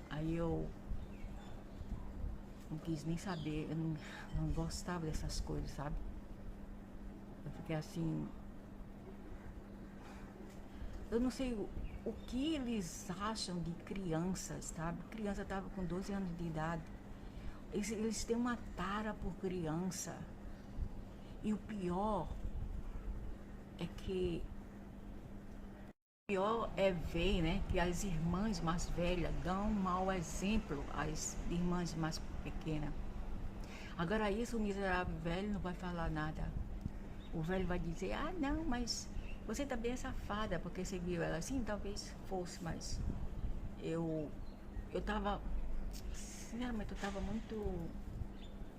Aí eu não quis nem saber, eu não gostava dessas coisas, sabe? Eu fiquei assim. Eu não sei o que eles acham de crianças, sabe? Criança estava com 12 anos de idade. Eles têm uma tara por criança. E o pior é que ver, né, que as irmãs mais velhas dão um mau exemplo às irmãs mais pequenas. Agora isso o miserável velho não vai falar nada. O velho vai dizer, ah não, mas você também é safada porque você viu ela assim, talvez fosse, mas eu tava, sinceramente, eu tava muito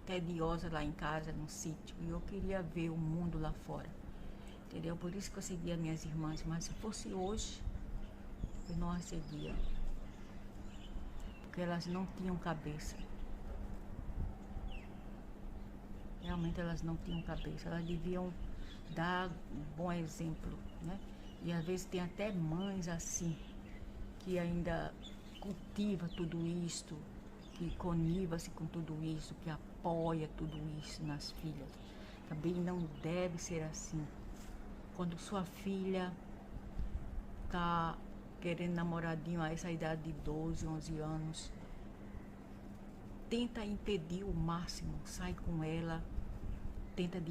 tediosa lá em casa, no sítio, e eu queria ver o mundo lá fora, entendeu? Por isso que eu seguia minhas irmãs, mas se fosse hoje, eu não as seguia, porque elas não tinham cabeça. Realmente elas não tinham cabeça, elas deviam dar um bom exemplo, né? E às vezes tem até mães assim, que ainda cultiva tudo isto, que coniva-se com tudo isso, que apoia tudo isso nas filhas. Também não deve ser assim. Quando sua filha tá querendo namoradinho a essa idade de 12, 11 anos, tenta impedir o máximo, sai com ela, tenta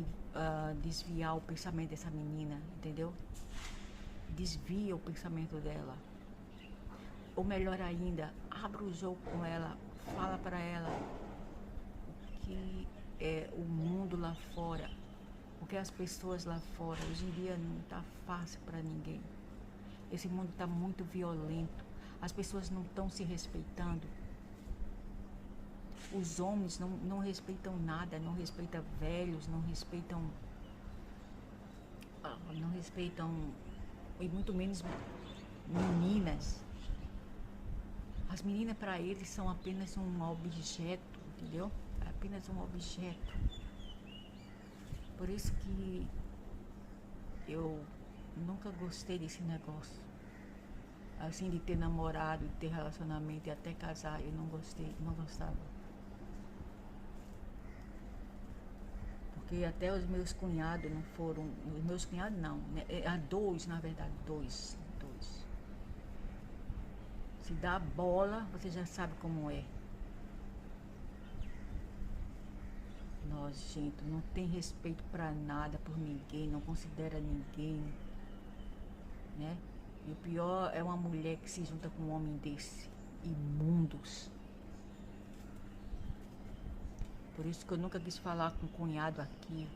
desviar o pensamento dessa menina, entendeu? Desvia o pensamento dela. Ou melhor ainda, abre o jogo com ela, fala para ela o que é o mundo lá fora, o que as pessoas lá fora. Hoje em dia não tá fácil para ninguém. Esse mundo está muito violento, as pessoas não estão se respeitando. Os homens não respeitam nada, não respeitam velhos, não respeitam, e muito menos meninas. As meninas para eles são apenas um objeto, entendeu? É apenas um objeto. Por isso que eu nunca gostei desse negócio. Assim, de ter namorado, de ter relacionamento e até casar, eu não gostei, não gostava. Porque até os meus cunhados não foram, os meus cunhados não, né? Dois, na verdade, dois. Se dá bola, você já sabe como é. Nojento, não tem respeito pra nada, por ninguém, não considera ninguém, né? E o pior é uma mulher que se junta com um homem desse, imundos. Por isso que eu nunca quis falar com cunhado aqui,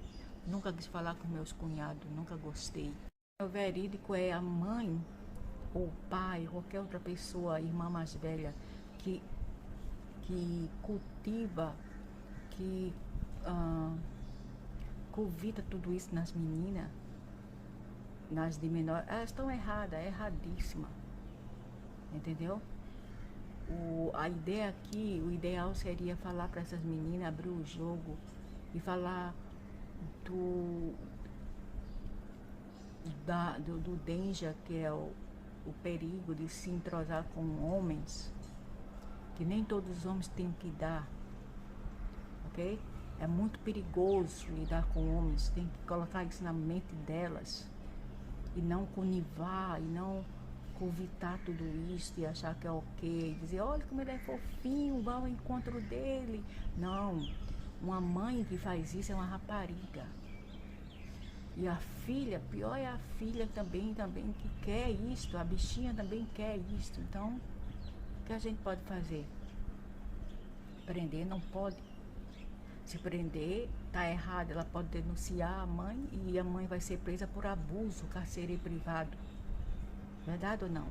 nunca quis falar com meus cunhados, nunca gostei. O verídico é a mãe, ou o pai, qualquer outra pessoa, irmã mais velha, que cultiva, que covita tudo isso nas meninas, nas de menor, elas estão erradas, é erradíssima. Entendeu? A ideia aqui, o ideal seria falar para essas meninas, abrir o jogo e falar do, do danger, que é o perigo de se entrosar com homens, que nem todos os homens têm que dar, ok? É muito perigoso lidar com homens, tem que colocar isso na mente delas e não conivar, e não convitar tudo isso e achar que é ok, dizer, olha como ele é fofinho, vá ao encontro dele. Não, uma mãe que faz isso é uma rapariga. E a filha, pior é a filha também que quer isto, a bichinha também quer isto. Então, o que a gente pode fazer? Prender não pode. Se prender, tá errado, ela pode denunciar a mãe e a mãe vai ser presa por abuso, carcereiro privado. Verdade ou não?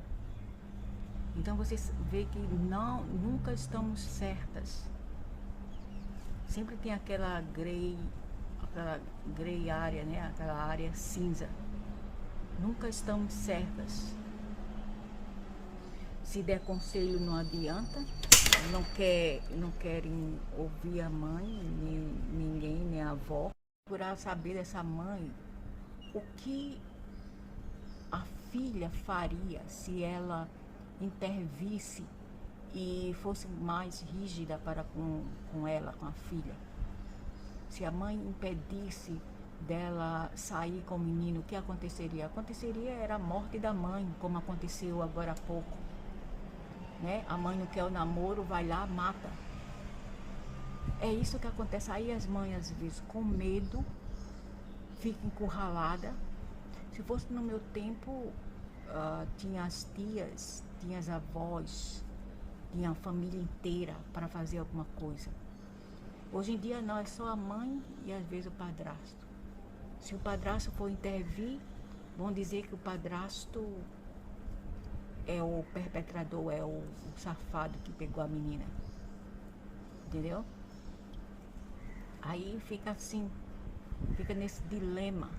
Então vocês vê que nunca estamos certas. Sempre tem aquela grey área, né? Aquela área cinza. Nunca estamos certas. Se der conselho não adianta. Não querem ouvir a mãe, nem ninguém, nem a avó. Procurar saber dessa mãe o que a filha faria se ela intervisse e fosse mais rígida para com ela, com a filha. Se a mãe impedisse dela sair com o menino, o que aconteceria? Aconteceria era a morte da mãe, como aconteceu agora há pouco. Né? A mãe não quer o namoro, vai lá, mata. É isso que acontece. Aí as mães, às vezes, com medo, ficam encurraladas. Se fosse no meu tempo, tinha as tias, tinha as avós, tinha a família inteira para fazer alguma coisa. Hoje em dia não, é só a mãe e às vezes o padrasto. Se o padrasto for intervir, vão dizer que o padrasto é o perpetrador, é o safado que pegou a menina. Entendeu? Aí fica assim, fica nesse dilema.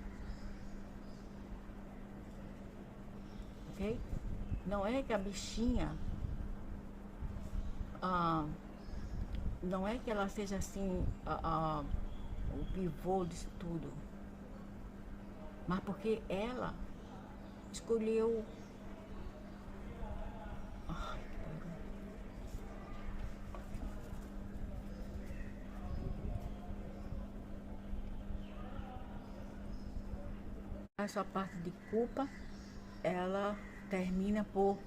Ok? Não é que a bichinha, não é que ela seja assim, o pivô disso tudo, mas porque ela escolheu. Ai, que barulho. Essa parte de culpa, ela termina por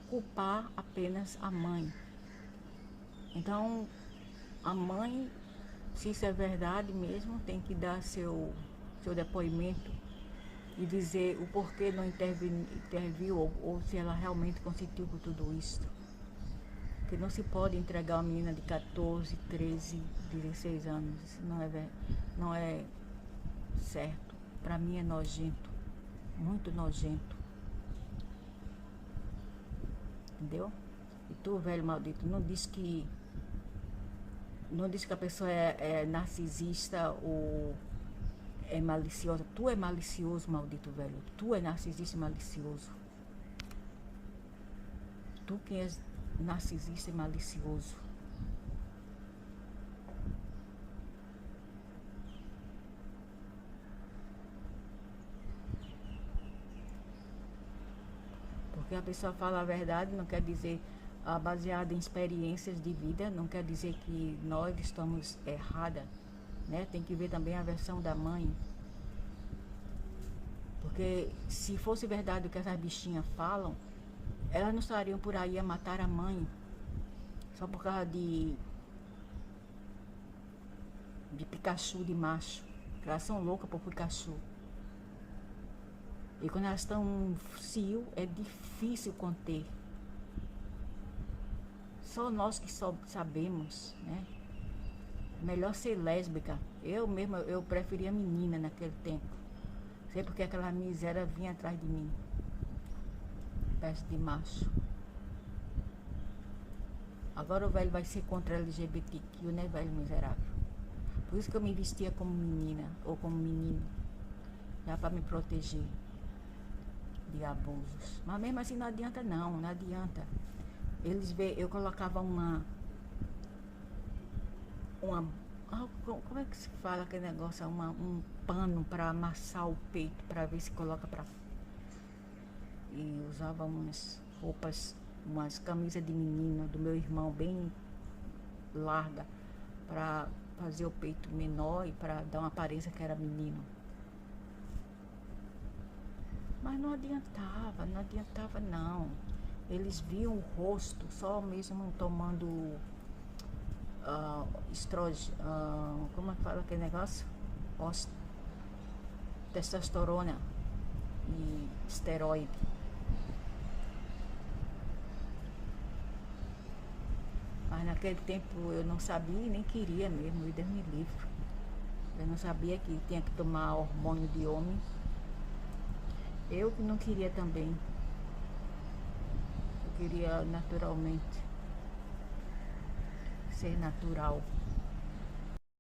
culpar apenas a mãe. Então, a mãe, se isso é verdade mesmo, tem que dar seu depoimento e dizer o porquê não interviu ou se ela realmente consentiu com tudo isso. Porque não se pode entregar uma menina de 14, 13, 16 anos. Isso não é certo. Para mim é nojento. Muito nojento. Entendeu? E tu, velho maldito, não diz que a pessoa é narcisista ou é maliciosa. Tu é malicioso, maldito velho. Tu é narcisista e malicioso. Tu que és narcisista e malicioso. Porque a pessoa fala a verdade, não quer dizer, baseada em experiências de vida, não quer dizer que nós estamos erradas, né? Tem que ver também a versão da mãe. Porque se fosse verdade o que essas bichinhas falam, elas não estariam por aí a matar a mãe só por causa de Pikachu de macho. Elas são loucas por Pikachu. E quando elas estão cio, é difícil conter. Só nós que sabemos, né? Melhor ser lésbica. Eu mesma, eu preferia menina naquele tempo. Sei porque aquela miséria vinha atrás de mim. Peste de macho. Agora o velho vai ser contra LGBTQ, né, velho miserável? Por isso que eu me vestia como menina ou como menino. Já para me proteger. de abusos. Mas mesmo assim não adianta não, não adianta. Eles vê, eu colocava como é que se fala aquele negócio? Um pano para amassar o peito, para ver se coloca para. E usava umas roupas, umas camisas de menino do meu irmão bem larga, para fazer o peito menor e para dar uma aparência que era menino. Mas não adiantava, não adiantava não. Eles viam o rosto só mesmo tomando como é que fala aquele negócio? Testosterona e esteroide. Mas naquele tempo eu não sabia e nem queria mesmo, Deus me livre. Eu não sabia que tinha que tomar hormônio de homem. Eu que não queria também. Eu queria naturalmente. Ser natural.